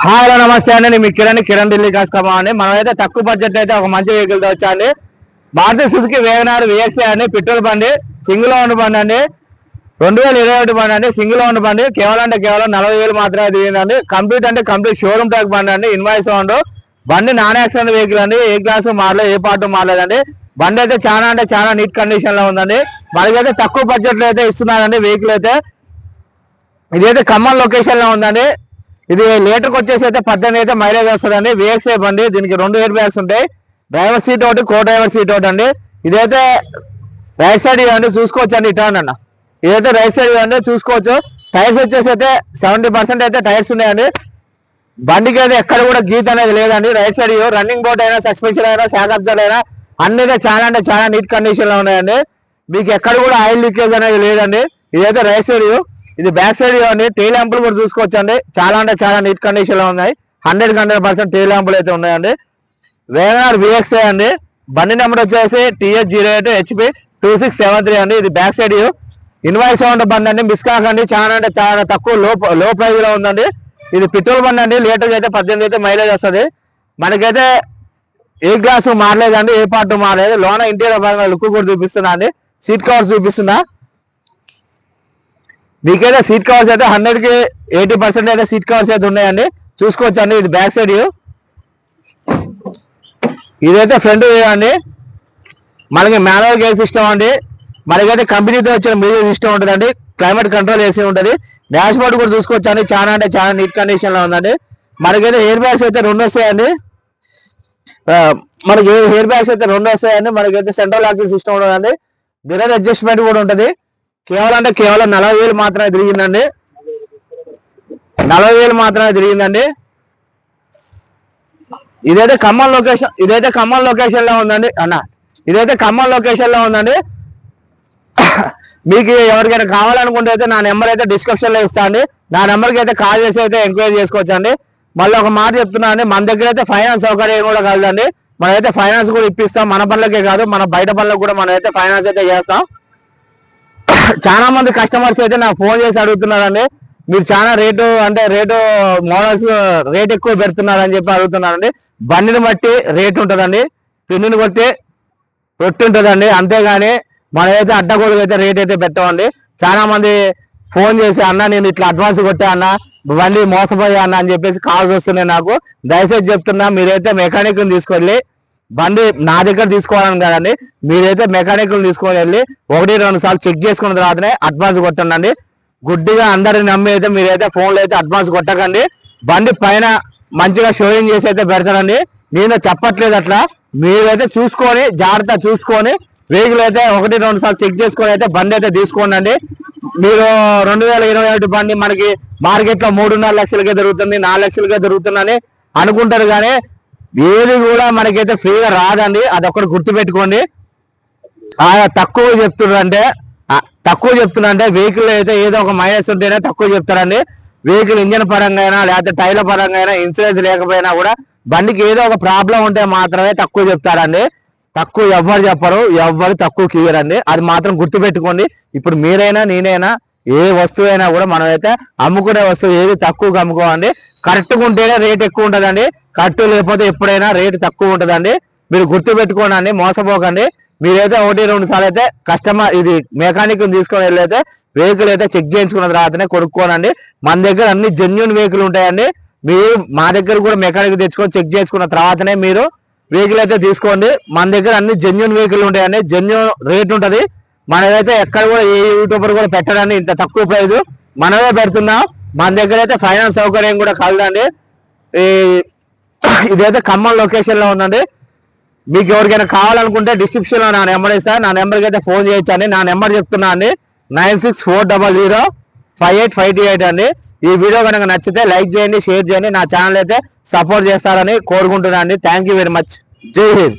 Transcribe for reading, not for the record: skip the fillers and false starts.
Hi నమస్తే అండి. నేను మీ కిరణ్ ఢిల్లీ కస్టమర్ అండి. మనమైతే తక్కువ బడ్జెట్ అయితే ఒక మంచి వెహికల్ తో వచ్చాండి. మారుతి సుజుకి వేగనార్ విఎక్స్ఐ అండి. పెట్రోల్ బండి, సింగిల్ ఓన్ బండి అండి. 2021 బండి అండి. సింగిల్ ఓన్ బండి. కేవలం 40,000 మాత్రమే దిగిందండి. కంప్లీట్ షోరూమ్ ట్యాక్ బండి అండి. ఇన్వాయిస్ ఓన్ బండి, నాన్ యాక్సిడెంట్ వెహికల్ అండి. ఏ క్లాస్ మారలేదు, ఏ పార్ట్ మారలేదండి. బండి అయితే చాలా నీట్ కండిషన్ లో ఉందండి. మనకైతే తక్కువ బడ్జెట్ లో అయితే ఇస్తున్నారండి వెహికల్ అయితే. ఇదైతే ఖమ్మం లొకేషన్ లో ఉందండి. ఇది లీటర్కి వచ్చేసి అయితే 18 అయితే మైలేజ్ వస్తుందండి. విఎక్స్ఐ బండి. దీనికి 2 ఎయిర్ బ్యాగ్స్ ఉంటాయి. డ్రైవర్ సీట్ ఒకటి, కో డ్రైవర్ సీట్ ఒకటి అండి. ఇదైతే రైట్ సైడ్ ఇవ్వండి, చూసుకోవచ్చు అండి. టర్న్ అన్న ఇదైతే రైట్ సైడ్ ఇవ్వండి, చూసుకోవచ్చు. టైర్స్ వచ్చేసి అయితే 70% అయితే టైర్స్ ఉన్నాయండి. బండికి అయితే ఎక్కడ కూడా గీత అనేది లేదండి. రైట్ సైడ్ రన్నింగ్ బోర్డ్ అయినా, సస్పెన్షన్ అయినా, షాక్ అబ్జర్వర్ అయినా అన్ని అయితే చాలా నీట్ కండిషన్ లో ఉన్నాయండి. మీకు ఎక్కడ కూడా ఆయిల్ లీకేజ్ అనేది లేదండి. ఇదైతే రైట్ సైడ్ ఇది బ్యాక్ సైడ్ ఇవ్వండి. టెయిల్ ల్యాంపులు కూడా చూసుకోవచ్చు అండి. చాలా నీట్ కండిషన్ లో ఉన్నాయి. 100% టెయిల్ ల్యాంపులు అయితే ఉన్నాయండి. వేగనార్ విఎక్స్ఐ అండి. బండి నెంబర్ వచ్చేసి TH08 HP 2673 అండి. ఇది బ్యాక్ సైడ్ ఇన్వాయిస్ ఓన్ బండి అండి. మిస్ కాకండి. చాలా తక్కువ లో ప్రైస్ లో ఉందండి. ఇది పెట్రోల్ బండి అండి. లీటర్ అయితే 18 అయితే మైలేజ్ వస్తుంది. మనకైతే ఏ గ్లాసు మారలేదండి, ఏ పార్ట్ మారలేదు. లోన ఇంటీరియర్ లుక్ కూడా చూపిస్తున్నా అండి. సీట్ కవర్స్ చూపిస్తున్నా. మీకైతే సీట్ కవర్స్ అయితే 100కి 80% అయితే సీట్ కవర్స్ అయితే ఉన్నాయండి. చూసుకోవచ్చు అండి. ఇది బ్యాక్ సైడ్ ఇదైతే ఫ్రంట్ అండి. మనకి మాన్యువల్ గేర్ సిస్టమ్ అండి. మనకైతే కంపెనీతో వచ్చిన మ్యూజిక్ సిస్టమ్ ఉంటుందండి. క్లైమేట్ కంట్రోల్ ఏసీ ఉంటుంది. డాష్ బోర్డ్ కూడా చూసుకోవచ్చు అండి. చాలా నీట్ కండిషన్ లో ఉందండి. మనకైతే ఎయిర్ బ్యాగ్స్ అయితే 2 వస్తాయండి. మనకి ఎయిర్ బ్యాగ్స్ అయితే 2 వస్తాయండి. మనకైతే సెంట్రల్ లాకింగ్ సిస్టమ్ ఉంటుందండి. మిర్రర్ అడ్జస్ట్మెంట్ కూడా ఉంటుంది. కేవలం 40,000 మాత్రమే తిరిగిందండి. 40,000 మాత్రమే తిరిగిందండి. ఇదైతే ఖమ్మం లొకేషన్ లో ఉందండి అన్న. ఇదైతే ఖమ్మం లొకేషన్ లో ఉందండి. మీకు ఎవరికైనా కావాలనుకుంటే అయితే నా నెంబర్ అయితే డిస్క్రిప్షన్ లో ఇస్తా అండి. నా నెంబర్కి అయితే కాల్ చేసి అయితే ఎంక్వైరీ చేసుకోవచ్చు అండి. మళ్ళీ ఒక మాట చెప్తున్నా అండి, మన దగ్గర అయితే ఫైనాన్స్ సౌకర్యం కూడా కలదండి. మనమైతే ఫైనాన్స్ కూడా ఇప్పిస్తాం. మన పనులకే కాదు, మన బయట పనులకు కూడా మనం అయితే ఫైనాన్స్ అయితే చేస్తాం. చాలా మంది కస్టమర్స్ అయితే నాకు ఫోన్ చేసి అడుగుతున్నారండి, మీరు చాలా రేటు మోడల్స్ రేట్ ఎక్కువ పెడుతున్నారని చెప్పి అడుగుతున్నారండి. బండిని బట్టి రేట్ ఉంటుందండి. పిన్నుని బట్టి రొట్టి ఉంటుందండి. అంతేగాని మనమైతే అడ్డగోలుగా అయితే రేట్ అయితే పెట్టమండి. చాలా మంది ఫోన్ చేసి, అన్న నేను ఇట్లా అడ్వాన్స్ కొట్టా అన్న, బండి మోసపోయా అన్న అని చెప్పేసి కాల్స్ వస్తున్నాయి నాకు. దయచేసి చెప్తున్నా, మీరైతే మెకానిక్ తీసుకెళ్ళి బండి నా దగ్గర తీసుకోవాలని కదండి, మీరైతే మెకానిక్ తీసుకొని వెళ్ళి 1-2 సార్లు చెక్ చేసుకున్న తర్వాతనే అడ్వాన్స్ కొట్టండి. గుడ్డిగా అందరిని నమ్మి అయితే మీరైతే ఫోన్లో అయితే అడ్వాన్స్ కొట్టకండి. బండి పైన మంచిగా షోయింగ్ చేసి అయితే పెడతానండి. నేను చెప్పట్లేదు అట్లా. మీరైతే చూసుకొని జాగ్రత్త చూసుకొని వెహికల్ అయితే 1-2 సార్లు చెక్ చేసుకొని అయితే బండి అయితే తీసుకోండి. మీరు 2021 బండి మనకి మార్కెట్లో 3.5 లక్షలకే దొరుకుతుంది, 4 లక్షలకే దొరుకుతుందని అనుకుంటారు. కానీ ఏది కూడా మనకైతే ఫ్రీగా రాదండి. అదొక్కటి గుర్తుపెట్టుకోండి. తక్కువ చెప్తున్నా అంటే వెహికల్ అయితే ఏదో ఒక మైనస్ ఉంటేనే తక్కువ చెప్తారండి. వెహికల్ ఇంజన్ పరంగా అయినా, లేకపోతే టైర్ల పరంగా అయినా, ఇన్సూరెన్స్ లేకపోయినా కూడా బండికి ఏదో ఒక ప్రాబ్లం ఉంటే మాత్రమే తక్కువ చెప్తారండి. తక్కువ ఎవ్వరు చెప్పరు, ఎవ్వరు తక్కువ కీయరండి. అది మాత్రం గుర్తుపెట్టుకోండి. ఇప్పుడు మీరైనా నేనైనా ఏ వస్తువు అయినా కూడా మనమైతే అమ్ముకునే వస్తువు ఏది తక్కువగా అమ్ముకోవండి. కరెక్ట్గా ఉంటేనే రేట్ ఎక్కువ ఉంటుందండి. కరెక్ట్ లేకపోతే ఎప్పుడైనా రేటు తక్కువ ఉంటుందండి. మీరు గుర్తుపెట్టుకోండి, మోసపోకండి. మీరైతే 1-2 సార్లు అయితే ఇది మెకానిక్ తీసుకొని వెళ్ళైతే వెహికల్ అయితే చెక్ చేయించుకున్న తర్వాతనే కొనుక్కోనండి. మన దగ్గర అన్ని జెన్యూన్ వెహికల్ ఉంటాయండి. మీరు మా దగ్గర కూడా మెకానిక్ తెచ్చుకొని చెక్ చేసుకున్న తర్వాతనే మీరు వెహికల్ అయితే తీసుకోండి. మన దగ్గర అన్ని జెన్యూన్ వెహికల్ ఉంటాయండి. జెన్యూన్ రేట్ ఉంటుంది. మనమైతే ఎక్కడ కూడా ఏ యూట్యూబర్ కూడా పెట్టడండి ఇంత తక్కువ ప్రైజ్ మనమే పెడుతున్నాం. మన దగ్గర అయితే ఫైనాన్స్ సౌకర్యం కూడా కలదండి. ఇదైతే ఖమ్మం లొకేషన్ లో ఉందండి. మీకు ఎవరికైనా కావాలనుకుంటే డిస్క్రిప్షన్ లో నా నెంబర్ ఇస్తాను. నా నెంబర్కి అయితే ఫోన్ చేయొచ్చండి. నా నెంబర్ చెప్తున్నా అండి, 9640058528 అండి. ఈ వీడియో కనుక నచ్చితే లైక్ చేయండి, షేర్ చేయండి. నా ఛానల్ అయితే సపోర్ట్ చేస్తారని కోరుకుంటున్నాను అండి. Thank you very much. జై హింద్.